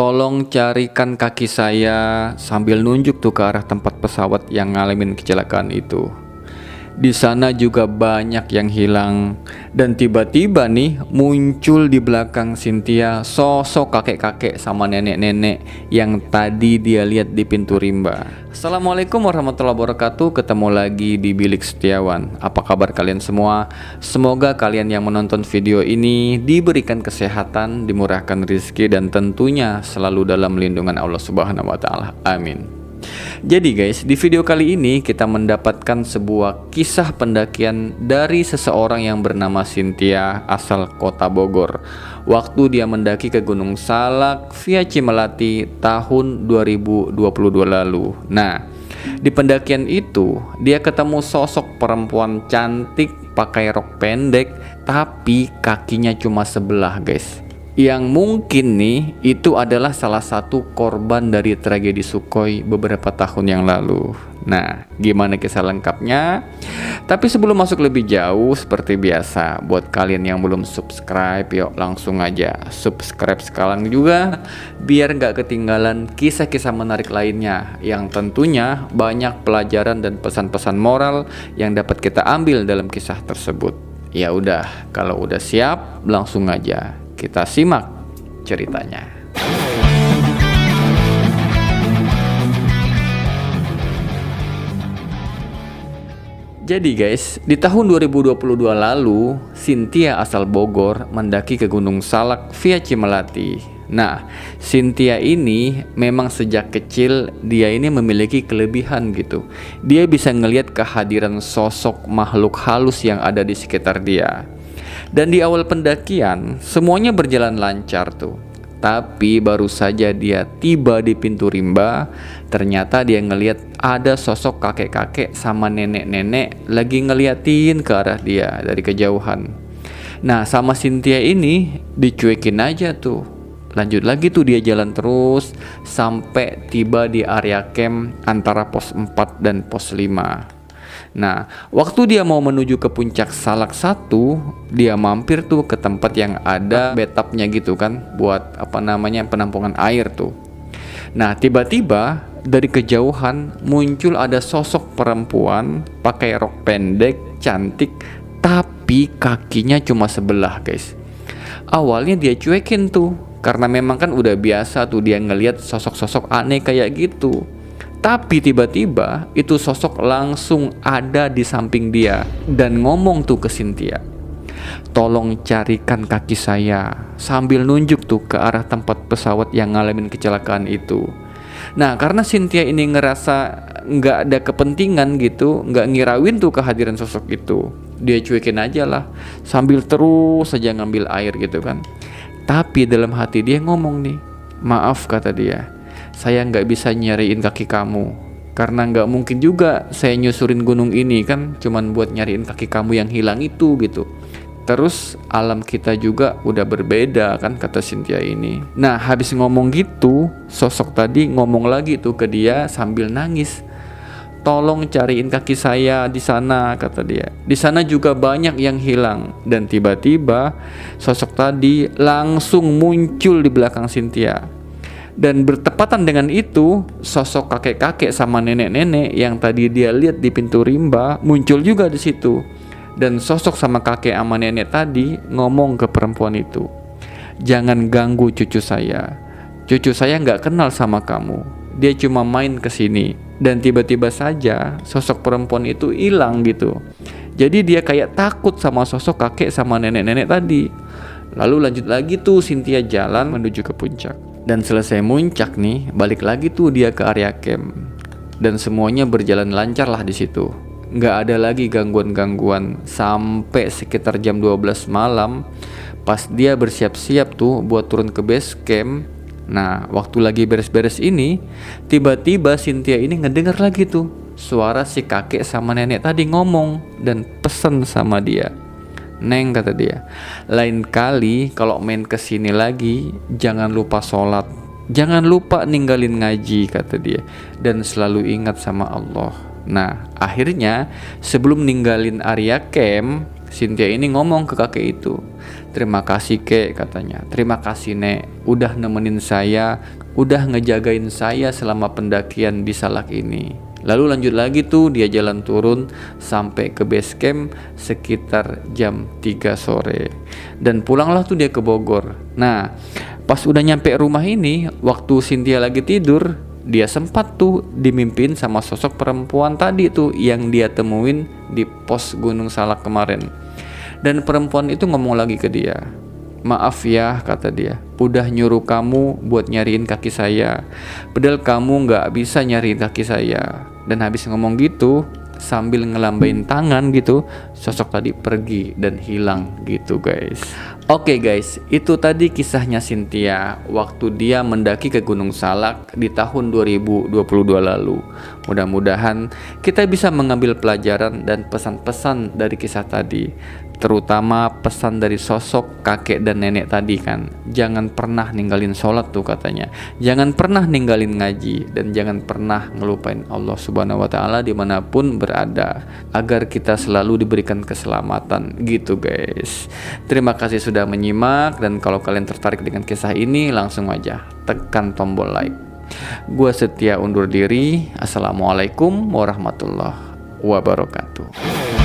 Tolong carikan kaki saya, sambil nunjuk tuh ke arah tempat pesawat yang ngalamin kecelakaan itu. Di sana juga banyak yang hilang. Dan tiba-tiba nih muncul di belakang Cynthia sosok kakek-kakek sama nenek-nenek yang tadi dia lihat di pintu rimba. Assalamualaikum warahmatullahi wabarakatuh. Ketemu lagi di Bilik Setiawan. Apa kabar kalian semua? Semoga kalian yang menonton video ini diberikan kesehatan, dimurahkan rezeki, dan tentunya selalu dalam lindungan Allah Subhanahu wa Ta'ala. Amin. Jadi guys, di video kali ini kita mendapatkan sebuah kisah pendakian dari seseorang yang bernama Cynthia asal kota Bogor. Waktu dia mendaki ke Gunung Salak via Cimelati tahun 2022 lalu. Nah, di pendakian itu dia ketemu sosok perempuan cantik pakai rok pendek, tapi kakinya cuma sebelah guys. Yang mungkin nih itu adalah salah satu korban dari tragedi Sukhoi beberapa tahun yang lalu. Nah, gimana kisah lengkapnya? Tapi sebelum masuk lebih jauh, seperti biasa, buat kalian yang belum subscribe, yuk langsung aja subscribe sekarang juga, biar nggak ketinggalan kisah-kisah menarik lainnya yang tentunya banyak pelajaran dan pesan-pesan moral yang dapat kita ambil dalam kisah tersebut. Ya udah, kalau udah siap, langsung aja kita simak ceritanya. Jadi guys, di tahun 2022 lalu, Cynthia asal Bogor mendaki ke Gunung Salak via Cimelati. Nah, Cynthia ini memang sejak kecil dia ini memiliki kelebihan gitu. Dia bisa ngelihat kehadiran sosok makhluk halus yang ada di sekitar dia. Dan di awal pendakian semuanya berjalan lancar tuh. Tapi baru saja dia tiba di pintu rimba, ternyata dia ngelihat ada sosok kakek-kakek sama nenek-nenek lagi ngeliatin ke arah dia dari kejauhan. Nah, sama Cynthia ini dicuekin aja tuh. Lanjut lagi tuh dia jalan terus sampai tiba di area camp antara pos 4 dan pos 5. Nah, waktu dia mau menuju ke puncak Salak 1, dia mampir tuh ke tempat yang ada bathtubnya gitu kan, buat penampungan air tuh. Nah, tiba-tiba dari kejauhan muncul ada sosok perempuan pakai rok pendek, cantik, tapi kakinya cuma sebelah guys. Awalnya dia cuekin tuh, karena memang kan udah biasa tuh dia ngelihat sosok-sosok aneh kayak gitu. Tapi tiba-tiba itu sosok langsung ada di samping dia dan ngomong tuh ke Cynthia, "Tolong carikan kaki saya," sambil nunjuk tuh ke arah tempat pesawat yang ngalamin kecelakaan itu. Nah, karena Cynthia ini ngerasa nggak ada kepentingan gitu, nggak ngirauin tuh kehadiran sosok itu, dia cuekin aja lah sambil terus saja ngambil air gitu kan. Tapi dalam hati dia ngomong nih, "Maaf," kata dia, "saya nggak bisa nyariin kaki kamu, karena nggak mungkin juga saya nyusurin gunung ini kan cuman buat nyariin kaki kamu yang hilang itu gitu. Terus alam kita juga udah berbeda kan," kata Cynthia ini. Nah, habis ngomong gitu, sosok tadi ngomong lagi tuh ke dia sambil nangis, "Tolong cariin kaki saya di sana," kata dia. "Di sana juga banyak yang hilang." Dan tiba-tiba sosok tadi langsung muncul di belakang Cynthia. Dan bertepatan dengan itu, sosok kakek-kakek sama nenek-nenek yang tadi dia lihat di pintu rimba muncul juga di situ. Dan sosok sama kakek sama nenek tadi ngomong ke perempuan itu, "Jangan ganggu cucu saya. Cucu saya nggak kenal sama kamu. Dia cuma main ke sini." Dan tiba-tiba saja sosok perempuan itu hilang gitu. Jadi dia kayak takut sama sosok kakek sama nenek-nenek tadi. Lalu lanjut lagi tuh Cynthia jalan menuju ke puncak. Dan selesai muncak nih, balik lagi tuh dia ke area camp. Dan semuanya berjalan lancar lah di situ. Nggak ada lagi gangguan-gangguan sampai sekitar jam 12 malam. Pas dia bersiap-siap tuh buat turun ke base camp. Nah, waktu lagi beres-beres ini, tiba-tiba Cynthia ini ngedengar lagi tuh suara si kakek sama nenek tadi ngomong dan pesen sama dia. "Neng," kata dia, "lain kali kalau main kesini lagi jangan lupa sholat, jangan lupa ninggalin ngaji," kata dia, "dan selalu ingat sama Allah." Nah, akhirnya sebelum ninggalin area camp, Cynthia ini ngomong ke kakek itu, "Terima kasih kek," katanya. "Terima kasih nek, udah nemenin saya, udah ngejagain saya selama pendakian di Salak ini." Lalu lanjut lagi tuh, dia jalan turun sampai ke base camp sekitar jam 3 sore. Dan pulanglah tuh dia ke Bogor. Nah, pas udah nyampe rumah ini, waktu Cynthia lagi tidur, dia sempat tuh dimimpin sama sosok perempuan tadi tuh yang dia temuin di pos Gunung Salak kemarin. Dan perempuan itu ngomong lagi ke dia, "Maaf ya," kata dia, "udah nyuruh kamu buat nyariin kaki saya, padahal kamu gak bisa nyariin kaki saya." Dan habis ngomong gitu, sambil ngelambain tangan gitu, sosok tadi pergi dan hilang gitu guys. Oke guys, itu tadi kisahnya Cynthia waktu dia mendaki ke Gunung Salak di tahun 2022 lalu. Mudah-mudahan kita bisa mengambil pelajaran dan pesan-pesan dari kisah tadi, terutama pesan dari sosok kakek dan nenek tadi kan. Jangan pernah ninggalin sholat tuh katanya, jangan pernah ninggalin ngaji, dan jangan pernah ngelupain Allah Subhanahu wa Ta'ala dimanapun berada, agar kita selalu diberikan keselamatan gitu guys. Terima kasih sudah menyimak, dan kalau kalian tertarik dengan kisah ini, langsung aja tekan tombol like. Gua Setia undur diri. Assalamualaikum warahmatullahi wabarakatuh.